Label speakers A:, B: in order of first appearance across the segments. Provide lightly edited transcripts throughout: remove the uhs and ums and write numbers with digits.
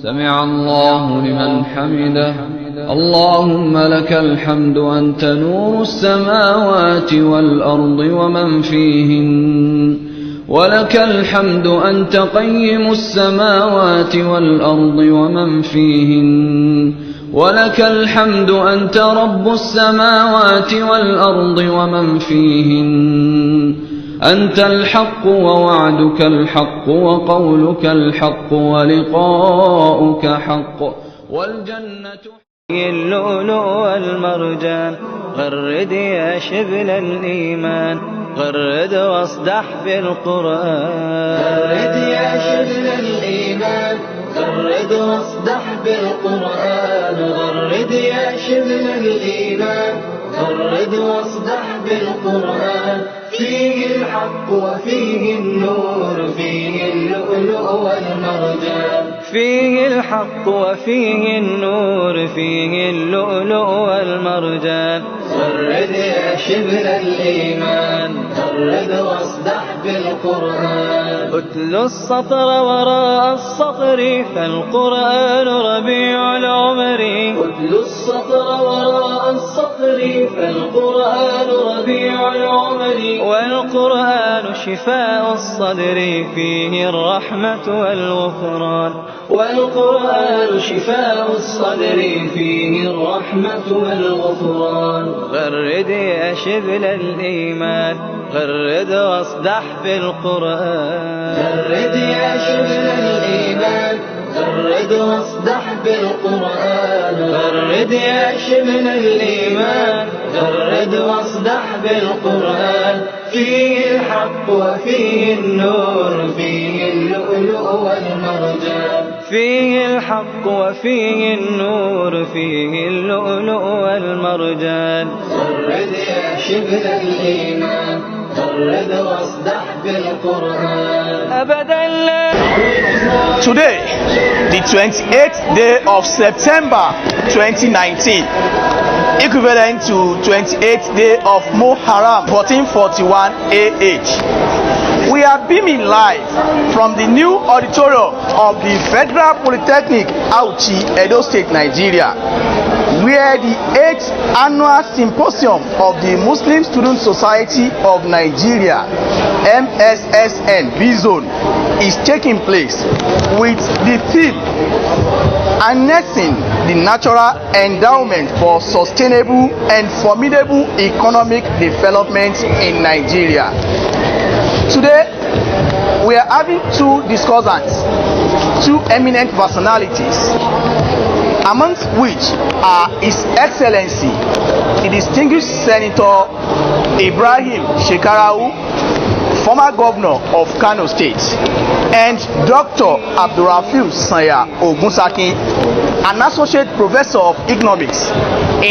A: سمع الله لمن حمده. اللهم لك الحمد أنت نور السماوات والأرض ومن فيهن، ولك الحمد أنت قيم السماوات والأرض ومن فيهن، ولك الحمد أنت رب السماوات والأرض ومن فيهن. أنت الحق ووعدك الحق وقولك الحق ولقاؤك حق والجنة
B: اللؤلؤ والمرجان. غرد يا شبل الإيمان، غرد واصدح في القرآن. غرد يا شبل الإيمان، غرد واصدح بالقرآن. غرد يا شبل الإيمان، غرد واصدح بالقرآن. فيه الحق وفيه النور، فيه اللؤلؤ والمرجان. فيه الحق وفيه النور، فيه اللؤلؤ والمرجان. غرد يا شبل الإيمان، غرد واصدح بالقرآن. اتل السطر وراء السطر، فالقرآن ربيع العمر. اتل السطر وراء السطر، فالقرآن ربيع العمر. والقرآن شفاء الصدر، فيه الرحمة والغفران. والقرآن شفاء الصدر، فيه الرحمة والغفران. غرد يا شبل الإيمان، غرد واصدح بالقرآن. غرد يا شبل الإيمان، غرد واصدح بالقرآن. غرد يا شبل الإيمان، غرد واصدح بالقرآن. فيه الحق وفيه النور، فيه اللؤلؤ والمرجان. فيه الحق وفيه النور، فيه اللؤلؤ والمرجان. غرد يا شبل الإيمان، غرد واصدح بالقرآن. أبدا لا.
C: Today, the 28th day of September 2019, equivalent to 28th day of Muharram 1441 AH. We are beaming live from the new auditorium of the Federal Polytechnic, Auchi, Edo State, Nigeria, where the 8th annual Symposium of the Muslim Student Society of Nigeria, MSSN Bzone, is taking place with the theme harnessing the natural endowment for sustainable and formidable economic development in Nigeria. Today, we are having two discussants, two eminent personalities, amongst which are His Excellency, the distinguished Senator Ibrahim Shekarau, former governor of Kano State, and Dr. Abdurrafiu Sanya Ogunsaki, an associate professor of economics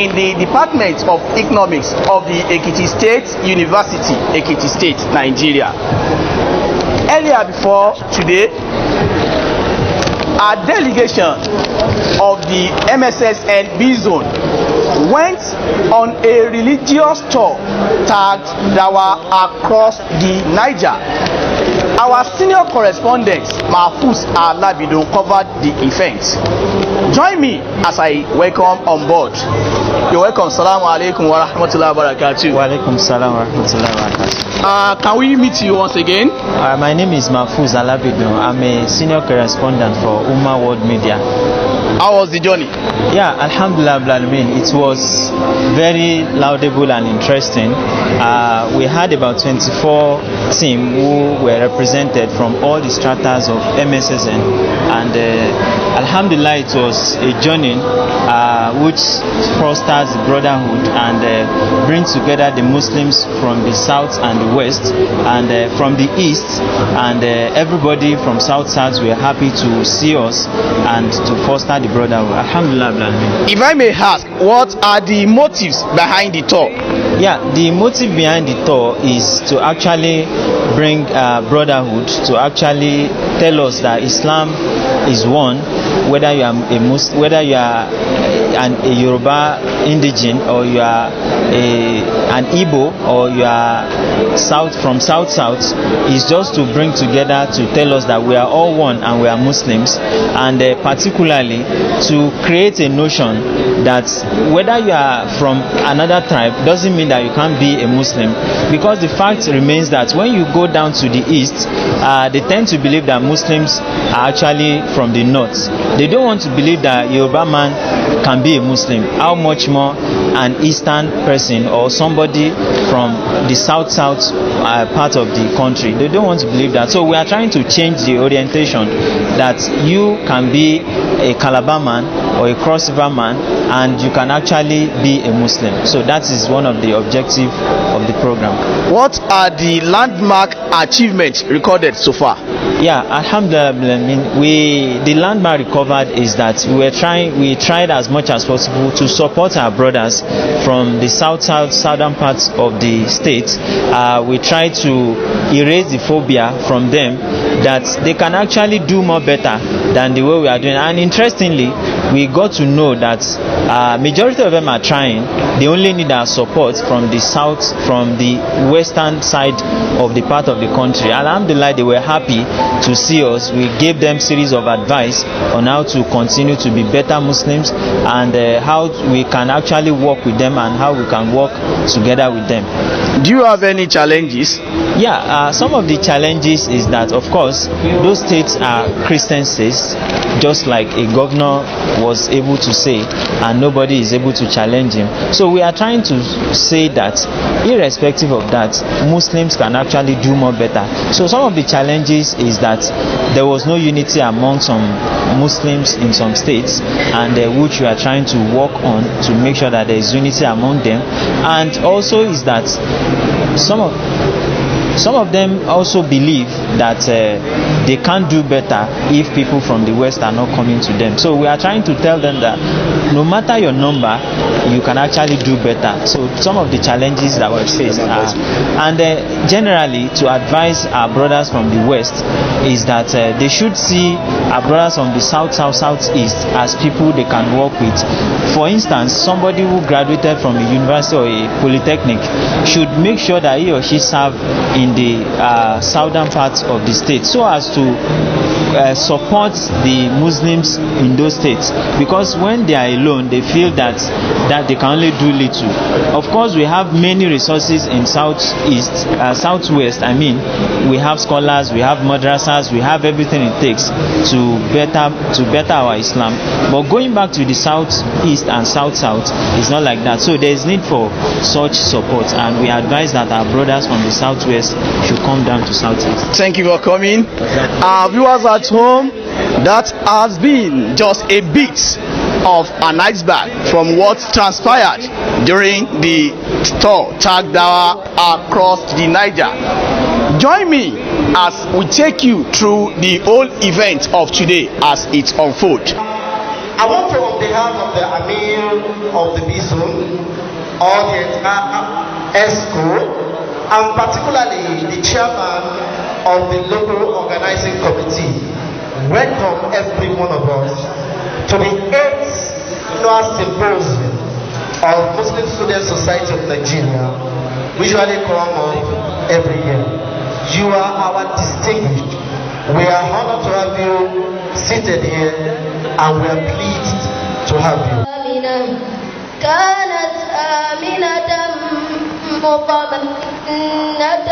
C: in the Department of Economics of the Ekiti State University, Ekiti State, Nigeria. Earlier before today, a delegation of the MSSN Bzone went on a religious tour tagged Dawa across the Niger. Our senior correspondent Mahfouz Alabidon covered the event. Join me as I welcome on board. You're welcome. Assalamu alaikum wa rahmatullahi wa barakatuh.
B: Wa alaikum salam wa rahmatullahi wa barakatuh.
C: Can we meet you once again?
B: My name is Mahfouz Alabidon. I'm a senior correspondent for Ummah World Media.
C: How was the journey?
B: Yeah, Alhamdulillah, it was very laudable and interesting. We had about 24 teams who were represented from all the stratas of MSSN, and Alhamdulillah, it was a journey which fosters brotherhood and brings together the Muslims from the south and the west and from the east, and everybody from south were happy to see us and to foster the brotherhood. Alhamdulillah.
C: If I may ask, what are the motives behind the tour?
B: Yeah, the motive behind the tour is to actually bring brotherhood, to actually tell us that Islam is one, whether you are a Muslim, whether you are a Yoruba indigene, or you are an Igbo, or you are from South, is just to bring together to tell us that we are all one and we are Muslims, and particularly to create a notion that whether you are from another tribe doesn't mean that you can't be a Muslim, because the fact remains that when you go down to the east, they tend to believe that Muslims are actually from the north. They don't want to believe that Yoruba man can be a Muslim. How much more an eastern person or somebody from the south part of the country? They don't want to believe that. So we are trying to change the orientation that you can be a Calabar man or a Cross River man, and you can actually be a Muslim. So that is one of the objectives of the program.
C: What are the landmark achievements recorded so far?
B: Yeah, alhamdulillah, the landmark recovered is that we tried as much as possible to support our brothers from the southern parts of the state. We try to erase the phobia from them that they can actually do more better than the way we are doing. And interestingly, we got to know that majority of them are trying. They only need our support from the south, from the western side of the part of the country. Alhamdulillah, they were happy to see us. We gave them series of advice on how to continue to be better Muslims, and how we can actually work with them and how we can work together with them.
C: Do you have any challenges?
B: Yeah, some of the challenges is that, of course, those states are Christian states, just like a governor was able to say, and nobody is able to challenge him. So we are trying to say that irrespective of that, Muslims can actually do more better. So some of the challenges is that there was no unity among some Muslims in some states, and which we are trying to work on to make sure that there is unity among them. And also is that some of them also believe that they can't do better if people from the West are not coming to them. So we are trying to tell them that no matter your number, you can actually do better. So some of the challenges that we face are, and generally to advise our brothers from the West is that they should see our brothers from the southeast as people they can work with. For instance, somebody who graduated from a university or a polytechnic should make sure that he or she serve in the southern parts of the state, so as to support the Muslims in those states, because when they are alone they feel that they can only do little. Of course, we have many resources in southwest. We have scholars, we have madrasas, we have everything it takes to better our Islam. But going back to the southeast and south is not like that. So there is need for such support, and we advise that our brothers from the southwest should come down to southeast.
C: Thank you for coming. Our viewers at home, that has been just a bit of an iceberg from what transpired during the tour Tag Dawa across the Niger. Join me as we take you through the whole event of today as it unfolds.
D: I want to, on behalf of the Amir of the Bzone, all the entire ESCO, and particularly the chairman of the local organizing committee, welcome every one of us to the 8th annual Symposium of Muslim Student Society of Nigeria, usually come up every year. You are our distinguished. We are honored to have you seated here, and we are pleased to have you.
E: كانت آمنة مطمئنة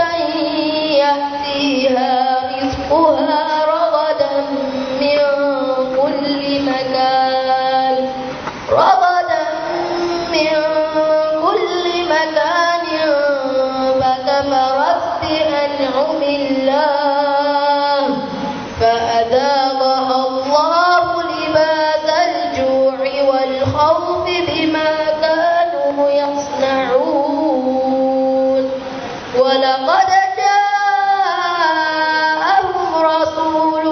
E: يأتيها رزقها رغدا من كل مكان فكفرت بأنعم الله فأذاقها الله لباس الجوع والخوف بما كانوا يصنعون ولقد جاءهم رسول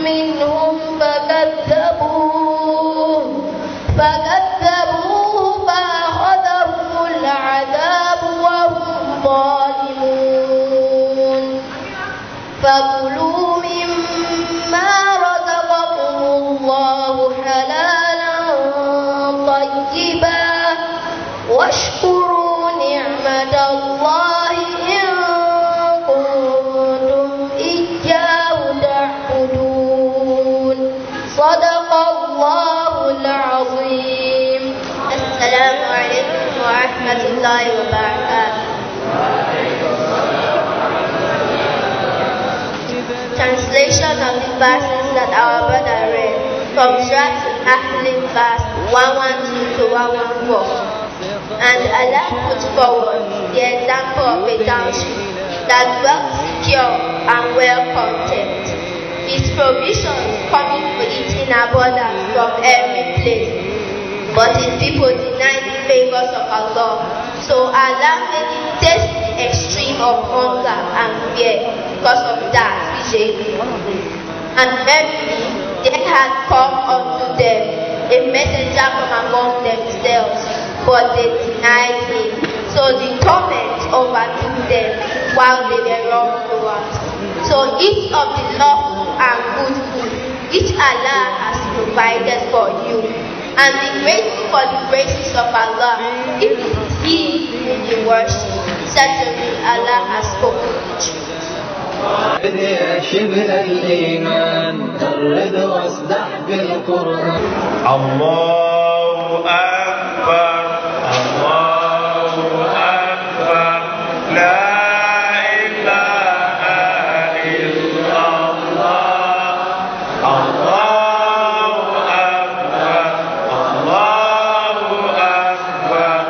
E: منهم فكذبوه فأخذهم العذاب وهم ظالمون فكلوا مما رزقكم الله حلالا مكذبا واشكروا نعمة الله إن كنتم إياه تعبدون صدق الله العظيم. السلام عليكم ورحمة الله وبركاته. Translation of the verses that our brother read from Surah Al-Ahzab verse 112 to 114. And Allah put forward the example of a township that dwelt secure and well content, its provisions coming for it in abundance from every place. But its people denied the favors of Allah, so Allah made it taste the extreme of hunger and fear because of that behavior. And verily there had come unto them a messenger from among themselves, but they denied him. So the torment overtook them while they were wrongdoers. So eat of the lawful and good food which Allah has provided for you, and be grateful for the graces of Allah. If it is He whom you worship, certainly Allah has spoken the truth.
A: شبه الإيمان فرد واصدح بالقرآن.
F: الله أكبر الله أكبر لا إله إلا الله الله أكبر الله أكبر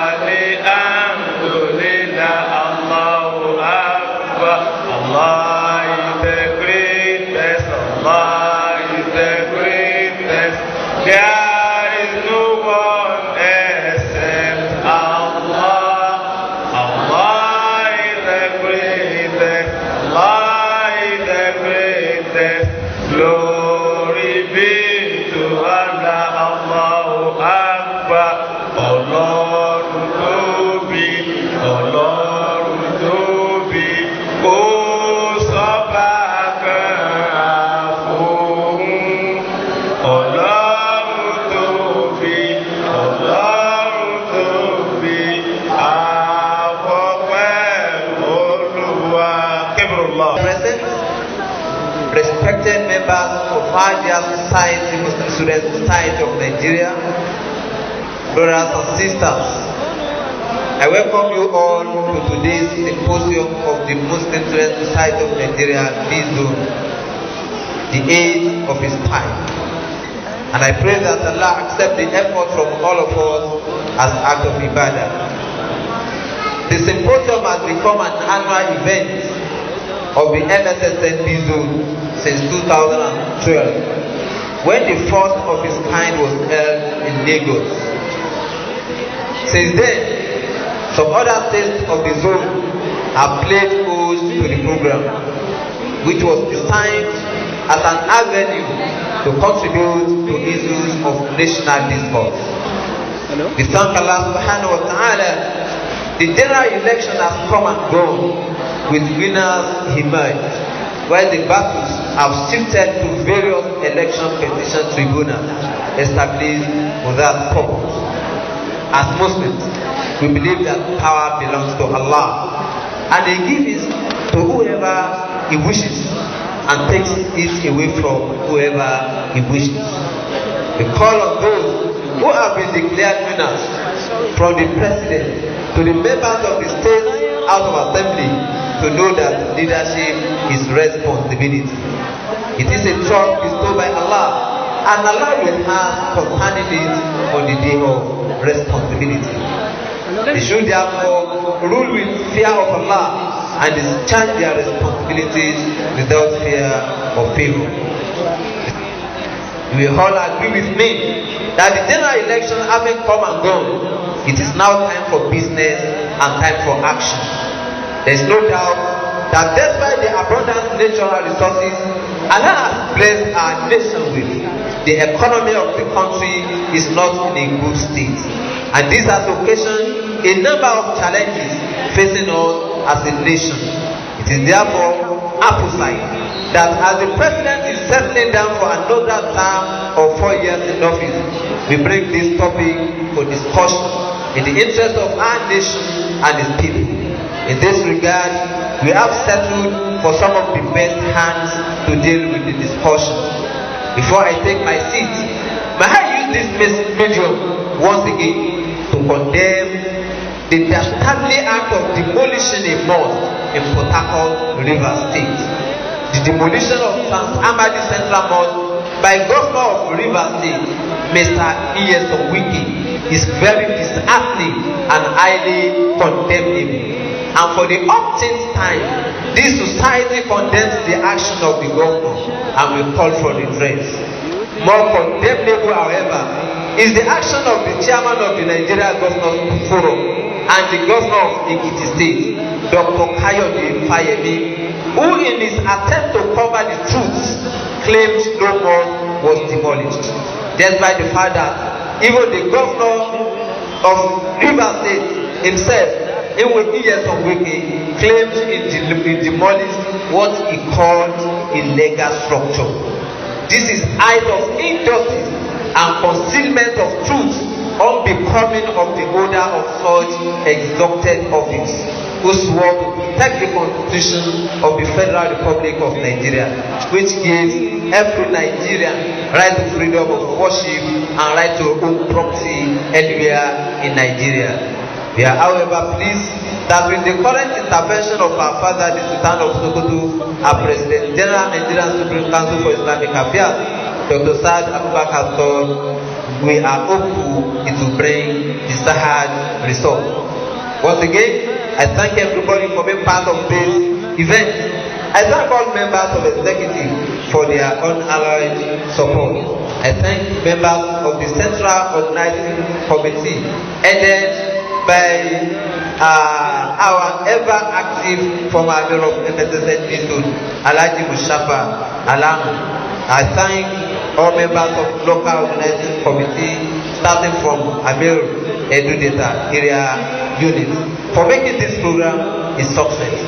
F: والحمد لله الله أكبر. Allah is the greatest, Allah is the greatest. There is no one except Allah. Allah is the greatest, Allah is the greatest. Glory be to Allah, Allahu Akbar. Ọlọ́run tóbi, Ọlọ́run tóbi. Ó sọ́ba kan àfòun. Ọlọ́run tóbi, Ọlọ́run tóbi. Àfọpẹ́ Olúwa. Kibrullah.
G: Present, respected members of Area Society, Muslim Student Society of Nigeria, brothers and sisters, I welcome you all to today's Symposium of the Muslim Student Society of Nigeria, Bzone, the age of its time. And I pray that Allah accept the effort from all of us as an act of ibadah. The Symposium has become an annual event of the MSSN Bzone since 2012, when the first of its kind was held in Lagos. Since then, some other states of the zone have played host to the program, which was designed as an avenue to contribute to issues of national discourse. We thank Allah subhanahu wa ta'ala. The general election has come and gone, with winners emerged, while the battles have shifted to various election petition tribunals established for that purpose. As Muslims, we believe that power belongs to Allah, and He gives it to whoever He wishes and takes it away from whoever He wishes. We call on those who have been declared winners, from the president to the members of the state House of Assembly, to know that leadership is responsibility. It is a trust bestowed by Allah, and Allah will have concerning it on the day of responsibility. They should therefore rule with fear of Allah and discharge their responsibilities without fear or favor. You will all agree with me that the general election having come and gone, it is now time for business and time for action. There is no doubt that despite the abundant natural resources Allah has blessed our nation with, the economy of the country is not in a good state, and this has occasioned a number of challenges facing us as a nation. It It is therefore apposite that as the president is settling down for another term of 4 years in office, we bring this topic for discussion in the interest of our nation and its people. In this regard, we have settled for some of the best hands to deal with the discussion. Before I take my seat, may I use this medium once again to condemn the dastardly act of demolishing a mosque in Port Harcourt, Rivers State. The demolition of St. Amadi Central Mosque by Governor of Rivers State, Mr. E.S. Wiki, is very disheartening and highly condemnable. And for the umpteenth time, this society condemns the action of the governor and will call for redress. More condemnable, however, is the action of the chairman of the Nigeria Governors Forum and the governor of Ekiti State, Dr. Kayode Fayemi, who in his attempt to cover the truth claimed no mosque was demolished, despite the fact that even the governor of Rivers State himself, in years of Wiki, claimed he demolished what he called illegal structure. This is act of injustice and concealment of truth unbecoming of the holder of such exalted office, who swore to protect the Constitution of the Federal Republic of Nigeria, which gives every Nigerian right to freedom of worship and right to own property anywhere in Nigeria. We are, however, pleased that with the current intervention of our father, the Sultan of Sokoto, our President General Nigerian Supreme Council for Islamic Affairs, Dr. Saad Abubakar, we are hopeful it will bring desired result. Once again, I thank everybody for being part of this event. I thank all members of the executive for their unalloyed support. I thank members of the Central Organizing Committee, headed by our ever active former member of MSSN Bzone, Alhaji Mushafa Alamu. I thank all members of local organizing committee, starting from Amir Edu Data Area Units, for making this program a success.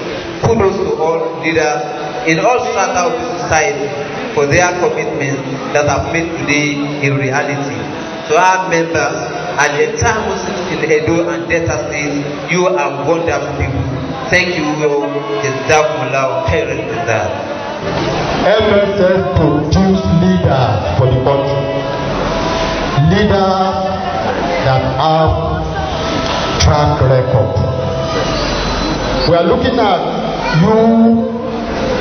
G: Kudos to all leaders in all strata of the society for their commitment that have made today a reality. To our members and the entire Muslims in Edo and Delta States, you are wonderful people. Thank you all. Jazakumullahu khairan jazaa.
H: MSS produce leaders for the country. Leaders that have track record. We are looking at you,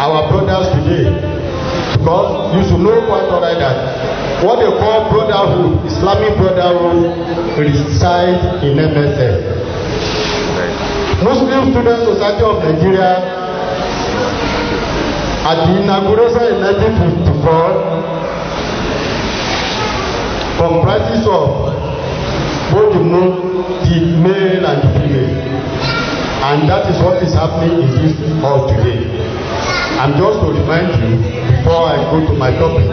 H: our brothers today, because you should know quite alright that what they call brotherhood, Islamic brotherhood, resides in MSS. Muslim Student Society of Nigeria, at the inauguration in 1954, comprises of both the male and the female, and that is what is happening in this hall today. And just to remind you, before I go to my topic,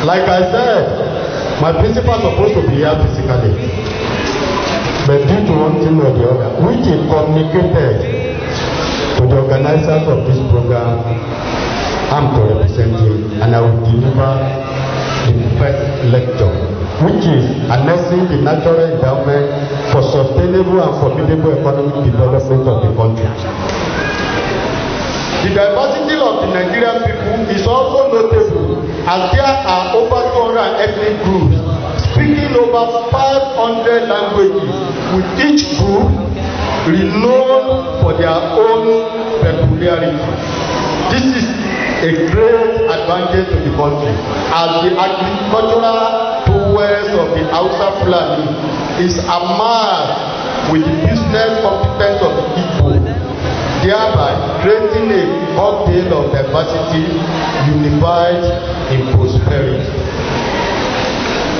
H: like I said, my principal is supposed to be here physically, but due to one thing or the other, which is communicated to the organizers of this program, I'm to represent him, and I will deliver the first lecture, which is announcing the natural endowment for sustainable and formidable economic development of the country. The diversity of the Nigerian people is also notable, as there are over 200 ethnic groups speaking over 500 languages, with each group renowned for their own peculiarity. This is a great advantage to the country, as the agricultural prowess of the Hausa Fulani is amalgamated with the business competence of the Igbo, thereby creating a cocktail of diversity unified in prosperity.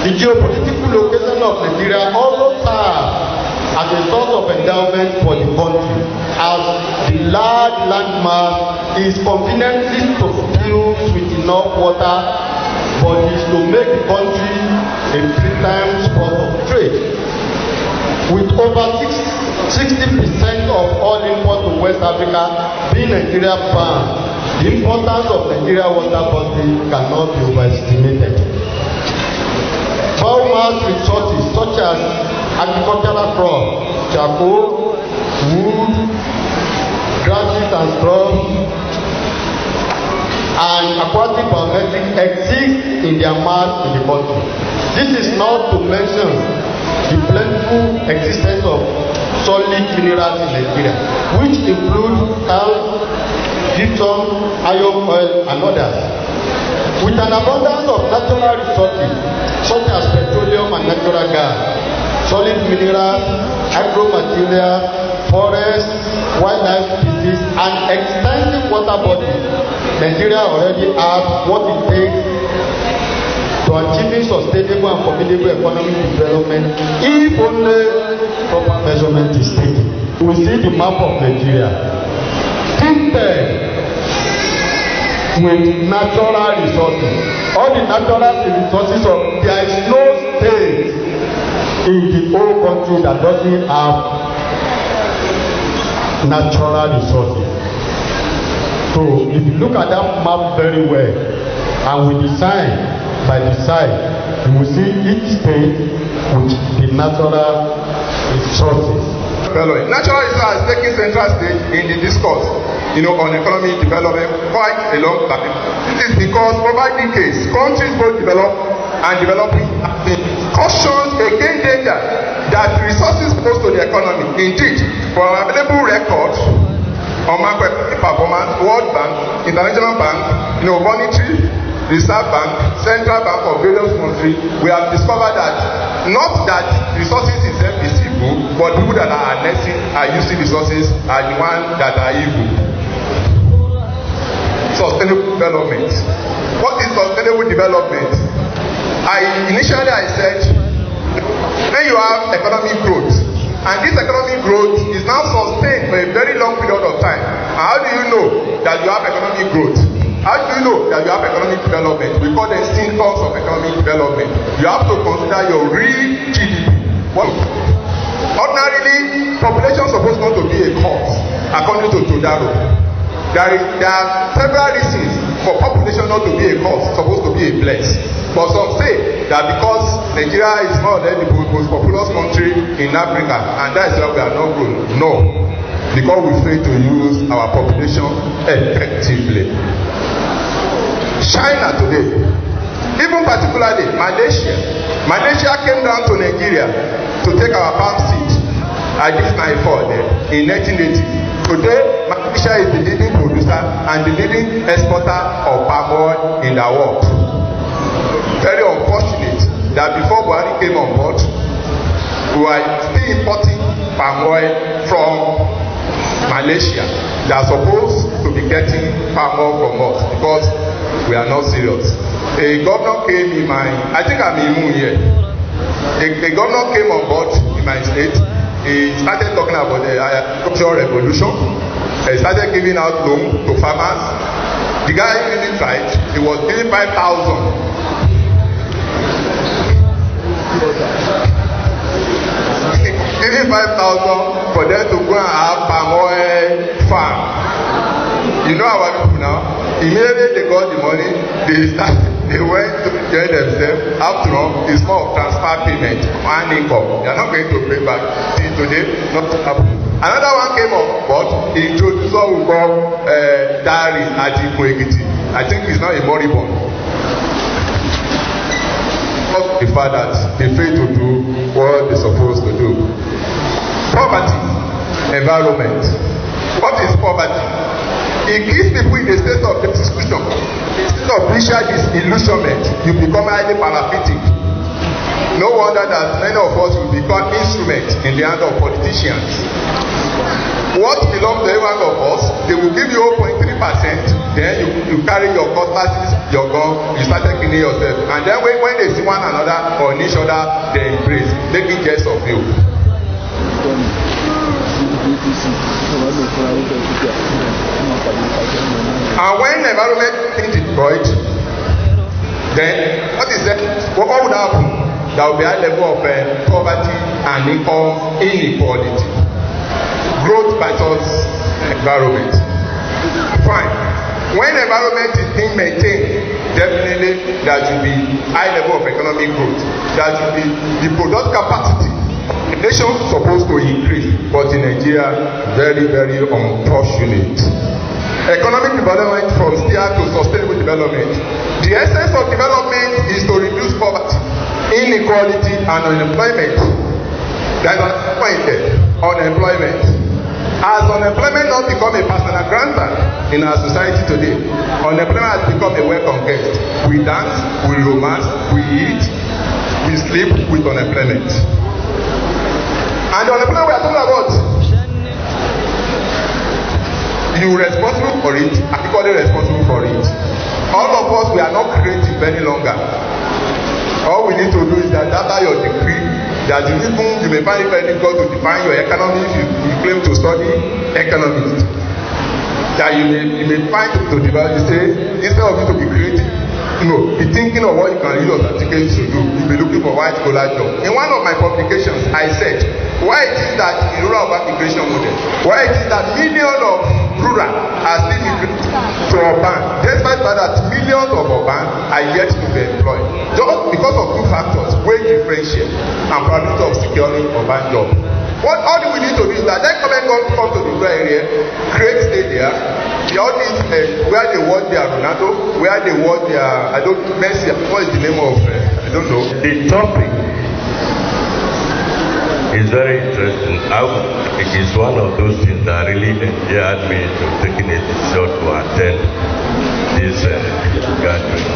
H: The geopolitical location of Nigeria also serves as a source of endowment for the country, as the large landmass is conveniently filled with enough water bodies to make the country a maritime spot of trade. With over 60% of all imports to West Africa, being Nigeria banned, the importance of Nigeria water policy cannot be overestimated. Biomass resources such as agricultural crops, charcoal, wood, grasses and shrubs, and aquatic biomedics exist in their mass in the country. This is not to mention the plentiful existence of solid minerals in Nigeria, which include calcium, gypsum, iron oil, and others. With an abundance of natural resources such as petroleum and natural gas, solid minerals, agro materials, forests, wildlife species, and extensive water bodies, Nigeria already has what it takes to achieving sustainable and formidable economic development if only proper measurement is taken. We see the map of Nigeria tinted with natural resources. All the natural resources of there is no state in the whole country that doesn't have natural resources. So if you look at that map very well and we design by design, you will see each state with the natural resources.
F: Natural resources has taken central stage in the discourse, on economic development quite a long time. This is because over decades, countries both develop and developing have been cautioned against danger that resources pose to the economy. Indeed, for our available records on macroeconomic performance, World Bank, International Bank, Monetary Reserve Bank, Central Bank of various countries, we have discovered that not that resources itself is evil, but people that are harnessing are using resources are the ones that are evil. Sustainable development. What is sustainable development? Initially I said when you have economic growth, and this economic growth is now sustained for a very long period of time. How do you know that you have economic growth? How do you know that you have economic development? We call them symptoms of economic development. You have to consider your real GDP. Ordinarily, population is supposed not to be a cause, according to Todaro. There are several reasons for population not to be a cause, supposed to be a bless. But some say that because Nigeria is more than the most populous country in Africa, and that is why we are not growing. No, because we fail to use our population effectively. China today, even particularly Malaysia came down to Nigeria to take our palm seed at this nightfall in 1980. Today, Malaysia is the leading producer and the leading exporter of palm oil in the world. Very unfortunate that before Buhari came on board, we were still importing palm oil from Malaysia. They are supposed to be getting palm oil from us because we are not serious. A governor came in I think I'm in Moon here. A governor came on board in my state. He started talking about the agricultural revolution. He started giving out loans to farmers. The guy really tried. He was giving 5,000. Giving 5,000 for them to go and have palm oil farm. You know our people now. Immediately they got the money, they went to join themselves. After all, it's more of transfer payment and income. They are not going to pay back. See today, not to happen. Another one came up, but he introduced what we call diary at Ikoegiti. I think it's not a moribund. The fact that they fail to do what they're supposed to do. Poverty, environment. What is poverty? It keeps people in a state of exclusion. Instead of visual disillusionment, you become highly parasitic. No wonder that many of us will become instruments in the hand of politicians. What belongs to every one of us, they will give you 0.3%, then you carry your cutlasses, your gun, you started killing yourself. And then when they see one another or each other, they embrace, making jest of you. And when the environment is destroyed, then what is that? What would happen? There will be a level of poverty and income inequality. Growth versus environment. Fine. When environment is being maintained, definitely there should be high level of economic growth. There should be the product capacity. The nation is supposed to increase, but in Nigeria, very, very unfortunate. Economic development from steer to sustainable development. The essence of development is to reduce poverty, inequality, and unemployment. That is pointed unemployment. As unemployment not become a personal grantor in our society today, unemployment has become a welcome guest. We dance, we romance, we eat, we sleep with unemployment. And the unemployment we are talking about, you responsible for it, I'm equally responsible for it. All of us, we are not creative any longer. All we need to do is that after your degree, that even you may find it very difficult to define your economy if you claim to study economics. That you may find to develop, you say, instead of you to be creative, be thinking of what you can use your certificate to do. You'll be looking for white collar job. In one of my publications, I said, why it is that in rural migration model, why it is that millions of rural are still migrating to urban, despite that millions of urban are yet to be employed. Just because of two factors, wage differential and probability of securing urban job. What all we need to do is that government come to the rural area, create stadium, they all need where they watch their Ronaldo, where they watch their Messi. What is the name of I don't know.
I: The topic is very interesting. It is one of those things that really endeared me to taking it short to attend this gathering.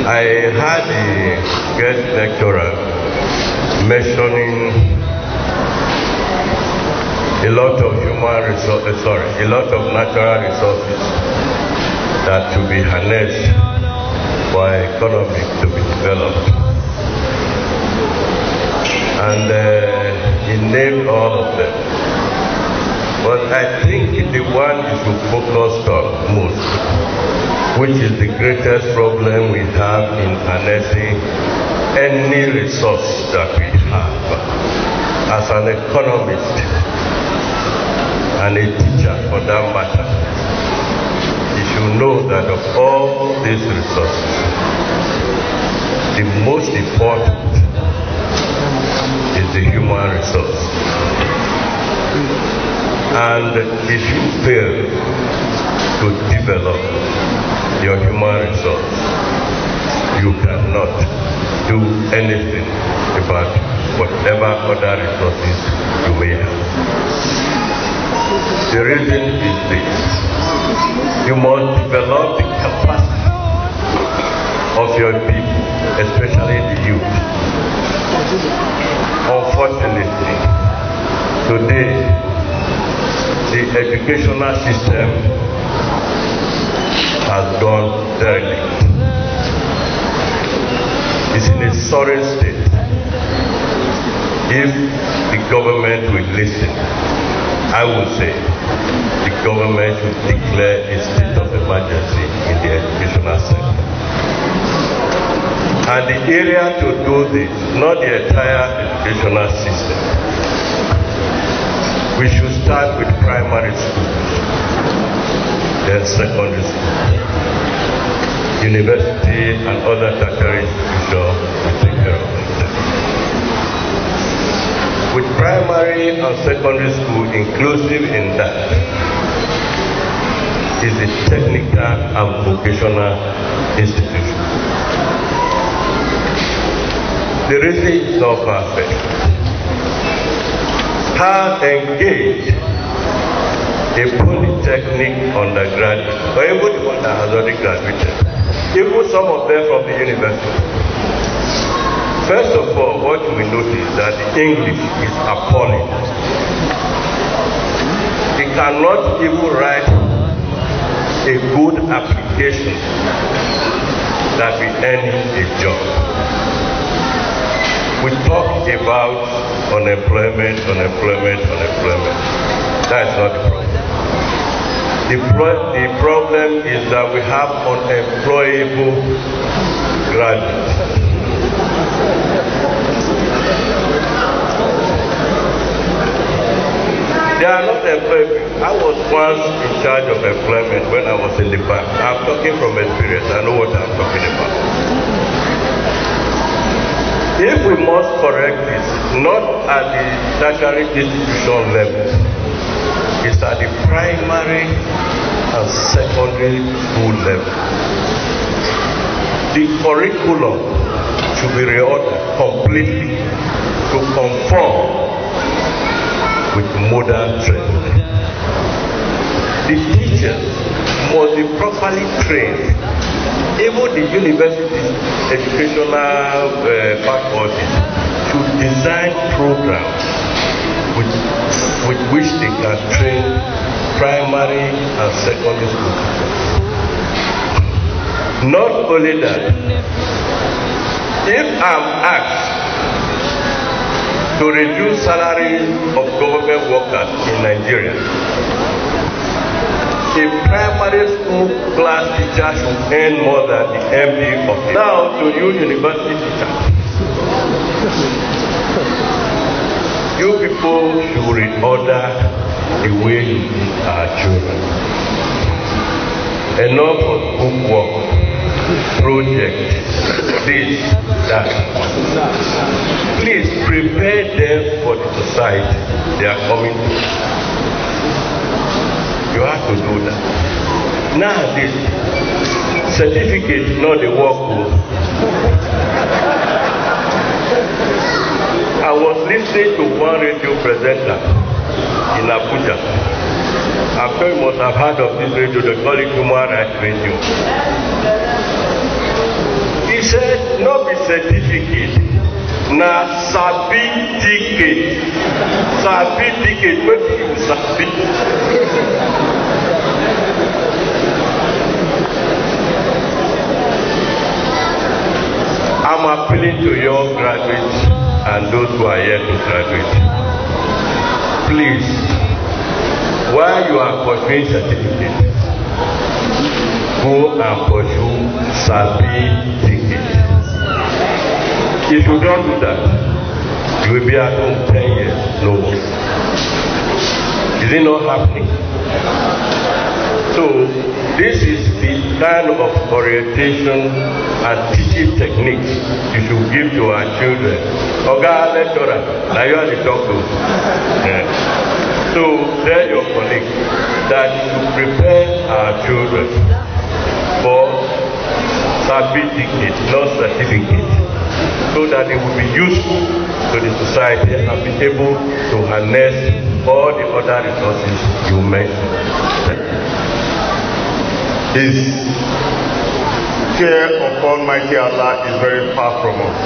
I: I had a guest lecturer mentioning a lot of a lot of natural resources that to be harnessed for our economy to be developed. And he named all of them. But I think the one you should focus on most, which is the greatest problem we have in harnessing any resource that we have. As an economist and a teacher for that matter, you should know that of all these resources, the most important is the human resource. And if you fail to develop your human resource, you cannot do anything about whatever other resources you may have. The reason is this: you must develop the capacity of your people, especially the youth. Unfortunately, today, the educational system has gone derelict. It's in a sorry state. If the government will listen, I would say the government should declare a state of emergency in the educational sector. And the area to do this, not the entire educational system. We should start with primary schools, then secondary school, university and other tertiary institutions to take care of themselves. With primary and secondary school inclusive in that is the technical and vocational institution. The reason is not perfect. How engage a polytechnic undergraduate, or even the one that has already graduated, even some of them from the university. First of all, what we notice that the English is appalling. He cannot even write a good application that will earn a job. We talk about unemployment. That's not the problem. The problem is that we have unemployable graduates. They are not employable. I was once in charge of employment when I was in the bank. I'm talking from experience. I know what I'm talking about. If we must correct this, not at the tertiary institution level, it's at the primary and secondary school level. The curriculum should be reordered completely to conform with modern trends. The teachers must be properly trained. Even the university educational faculties should design programs with which they can train primary and secondary school. Not only that, if I'm asked to reduce salaries of government workers in Nigeria, a primary school class teacher should earn more than the MD of it. Now to you university teachers, you people should reorder the way you teach our children. Enough of bookwork, project, this, that. Please prepare them for the society they are coming to. You have to do that. Now this certificate is not the work. I was listening to one radio presenter in Abuja. I'm sure you must have heard of this radio, they call it Human Rights Radio. He said, no be certificate, na sabi ticket. Sabi ticket, what do you sabi? I'm appealing to young graduates and those who are yet to graduate. Please, while you are pursuing certificate, go and pursue sabi ticket. If you don't do that, you will be at home 10 years, no more. Is it not happening? So, this is the kind of orientation and teaching techniques you should give to our children. Oga lecturer, now you are the talk to. Yeah. So, tell your colleagues that you should prepare our children for certificate, not certificate, so that they will be useful to the society and be able to harness all the other resources you mentioned.
H: His fear of Almighty Allah is very far from us.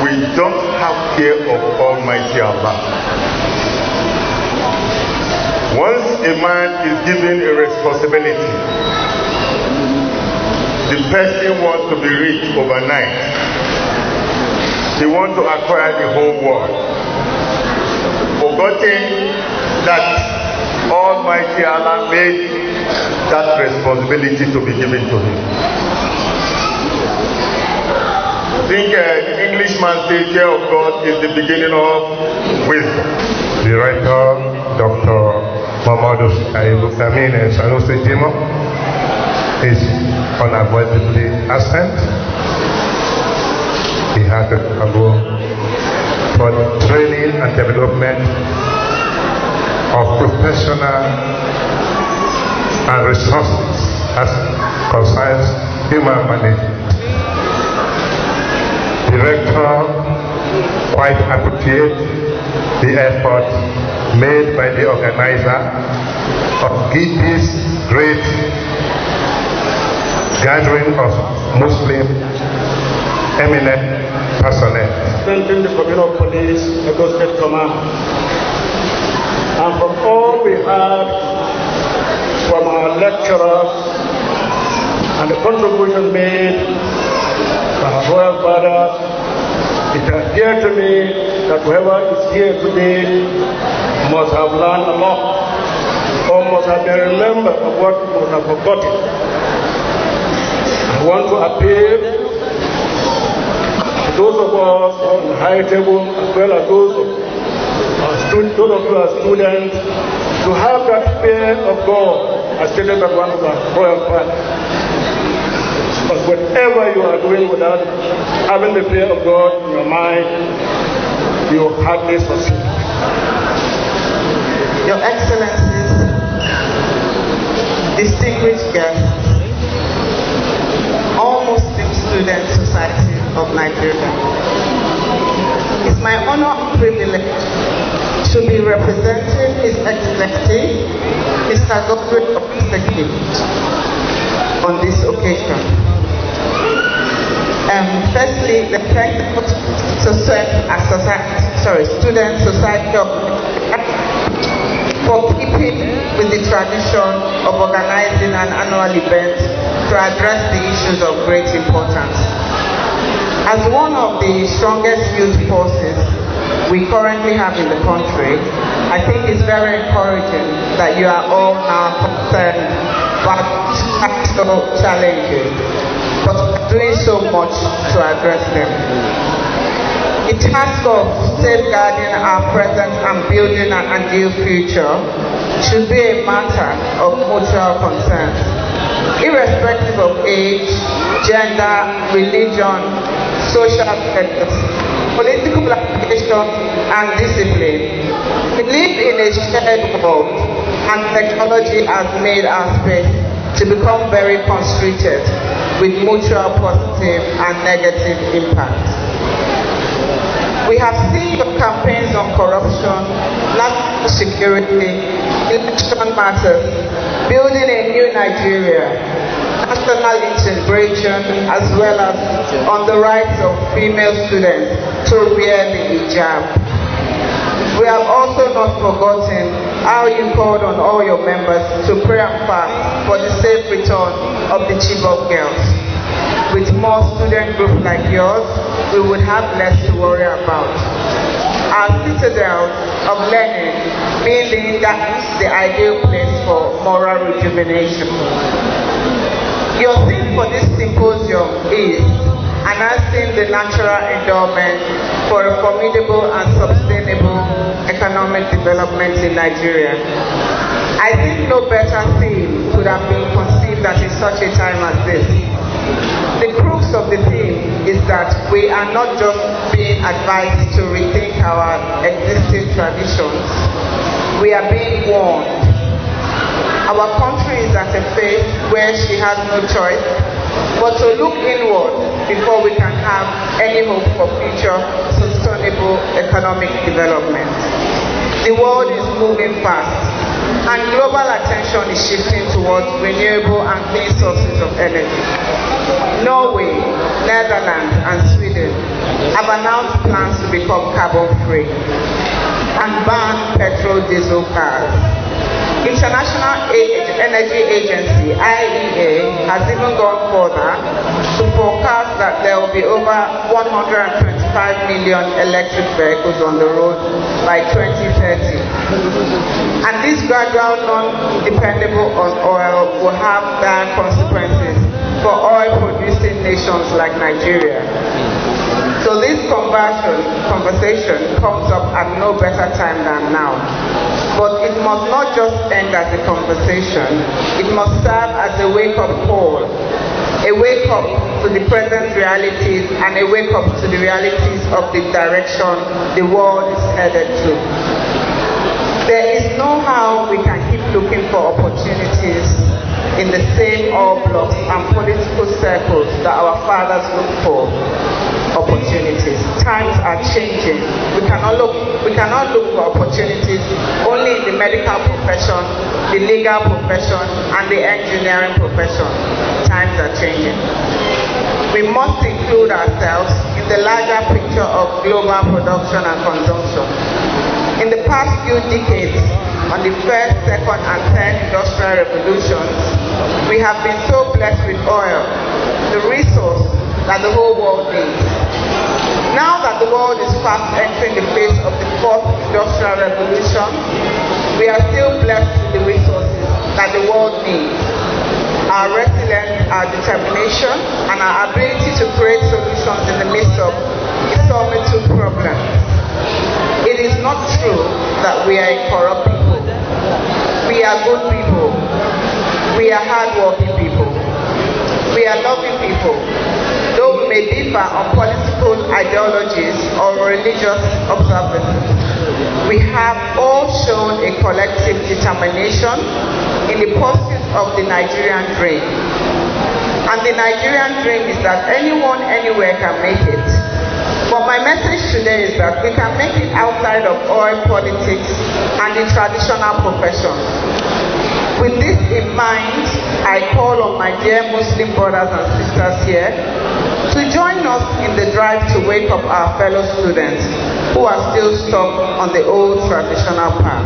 H: We don't have fear of Almighty Allah. Once a man is given a responsibility, the person wants to be rich overnight. He wants to acquire the whole world, forgetting that Almighty Allah made that responsibility to be given to him. I think the Englishman says fear of God is the beginning of wisdom. The writer, Dr. Muhammad Amin Sanusi Jimo, is unavoidably absent. He had to go for training and development of professional and resources as concerns human management. Director quite appreciates the effort made by the organizer of this great gathering of Muslim eminent personnel.
J: Representing the Communal Police, Lagos State Command. And from all we heard from our lecturers and the contribution made by our royal fathers, it appeared to me that whoever is here today must have learned a lot, or must have been remembered of what we must have forgotten. I want to appeal to those of us on the high table as well as those of our those of you who are students, to have that fear of God, as stated by one of our royal fathers. But whatever you are doing without having the fear of God in your mind, you will hardly succeed.
K: Your Excellencies, distinguished guests, all Muslim Student Society of Nigeria, it's my honor and privilege to be representing His Excellency, Mr. Godwin Obaseki, on this occasion. Firstly, the thank Student Society of for keeping with the tradition of organizing an annual event to address the issues of great importance. As one of the strongest youth forces we currently have in the country, I think it's very encouraging that you are all now concerned about actual challenges, but doing so much to address them. The task of safeguarding our present and building an ideal future should be a matter of mutual concern, irrespective of age, gender, religion, social status, political affiliation, and discipline. We live in a shared world, and technology has made our space to become very constricted with mutual positive and negative impact. We have seen your campaigns on corruption, national security, election matters, building a new Nigeria, national integration, as well as on the rights of female students to wear the hijab. We have also not forgotten how you called on all your members to pray and fast for the safe return of the Chibok girls. With more student groups like yours, we would have less to worry about. Our citadel of learning being the ideal place for moral rejuvenation. Your theme for this symposium is enhancing the natural endowment for a formidable and sustainable economic development in Nigeria. I think no better theme could have been conceived at such a time as this. The crux of the theme is that we are not just being advised to rethink our existing traditions, we are being warned. Our country is at a phase where she has no choice but to look inward before we can have any hope for future sustainable economic development. The world is moving fast, and global attention is shifting towards renewable and clean sources of energy. Norway, Netherlands, and Sweden have announced plans to become carbon-free and ban petrol-diesel cars. International Energy Agency, IEA, has even gone further to forecast that there will be over 125 million electric vehicles on the road by 2030. And this gradual non-dependable on oil will have dire consequences for oil-producing nations like Nigeria. So this conversation comes up at no better time than now. But it must not just end as a conversation, it must serve as a wake-up call, a wake-up to the present realities and a wake-up to the realities of the direction the world is headed to. There is no how we can keep looking for opportunities in the same all blocks and political circles that our fathers looked for opportunities. Times are changing. We cannot look for opportunities only in the medical profession, the legal profession, and the engineering profession. Times are changing. We must include ourselves in the larger picture of global production and consumption. In the past few decades, on the first, second, and third industrial revolutions, we have been so blessed with oil, the resource that the whole world needs. Now that the world is fast entering the phase of the fourth industrial revolution, we are still blessed with the resources that the world needs. Our resilience, our determination, and our ability to create solutions in the midst of so many problems. It is not true that we are a corrupt people. We are good people. We are hardworking people. We are loving people. Though we may differ on political ideologies or religious observances, we have all shown a collective determination in the pursuit of the Nigerian dream. And the Nigerian dream is that anyone, anywhere can make it. But my message today is that we can make it outside of oil politics and the traditional professions. With this in mind, I call on my dear Muslim brothers and sisters here to join us in the drive to wake up our fellow students who are still stuck on the old traditional path.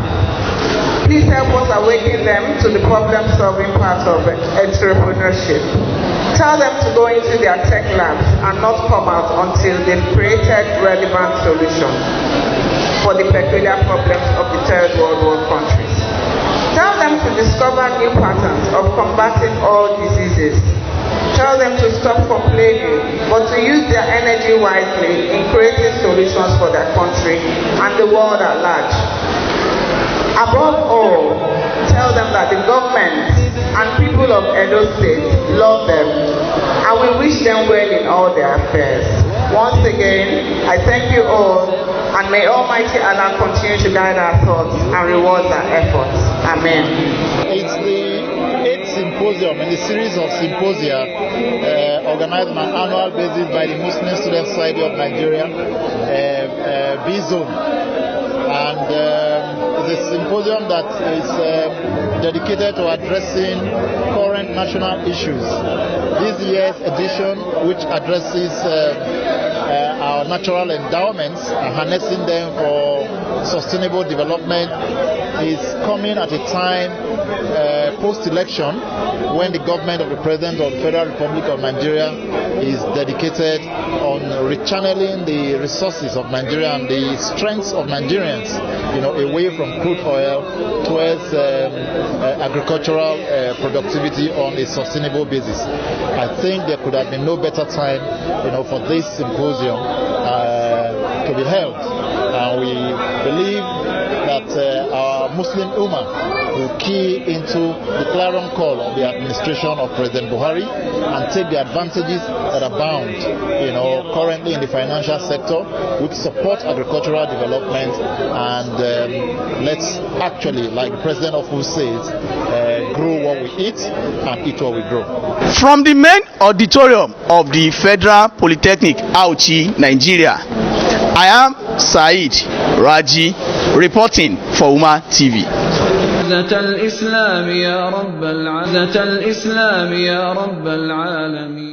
K: Please help us awaken them to the problem-solving part of entrepreneurship. Tell them to go into their tech labs and not come out until they've created relevant solutions for the peculiar problems of the third world war countries. Tell them to discover new patterns of combating all diseases. Tell them to stop complaining, but to use their energy wisely in creating solutions for their country and the world at large. Above all, tell them that the government and people of Edo State love them and we wish them well in all their affairs. Once again, I thank you all, and may Almighty Allah continue to guide our thoughts and reward our efforts. Amen.
L: It's the 8th symposium in the series of symposia organized on an annual basis by the Muslim Student Society of Nigeria, Bzone. And it's a symposium that is dedicated to addressing current national issues. This year's edition, which addresses our natural endowments and harnessing them for sustainable development, is coming at a time post-election when the government of the President of the Federal Republic of Nigeria is dedicated on rechanneling the resources of Nigeria and the strengths of Nigerians, away from crude oil towards agricultural productivity on a sustainable basis. I think there could have been no better time, for this symposium to be held. And we believe that our Muslim Ummah will key into the clarion call of the administration of President Buhari and take the advantages that abound, currently in the financial sector, which support agricultural development, and let's actually, like the President often says, grow what we eat and eat what we grow.
C: From the main auditorium of the Federal Polytechnic, Auchi, Nigeria, I am Said Raji, reporting for Uma TV.
A: الإسلام يا رب العالمين.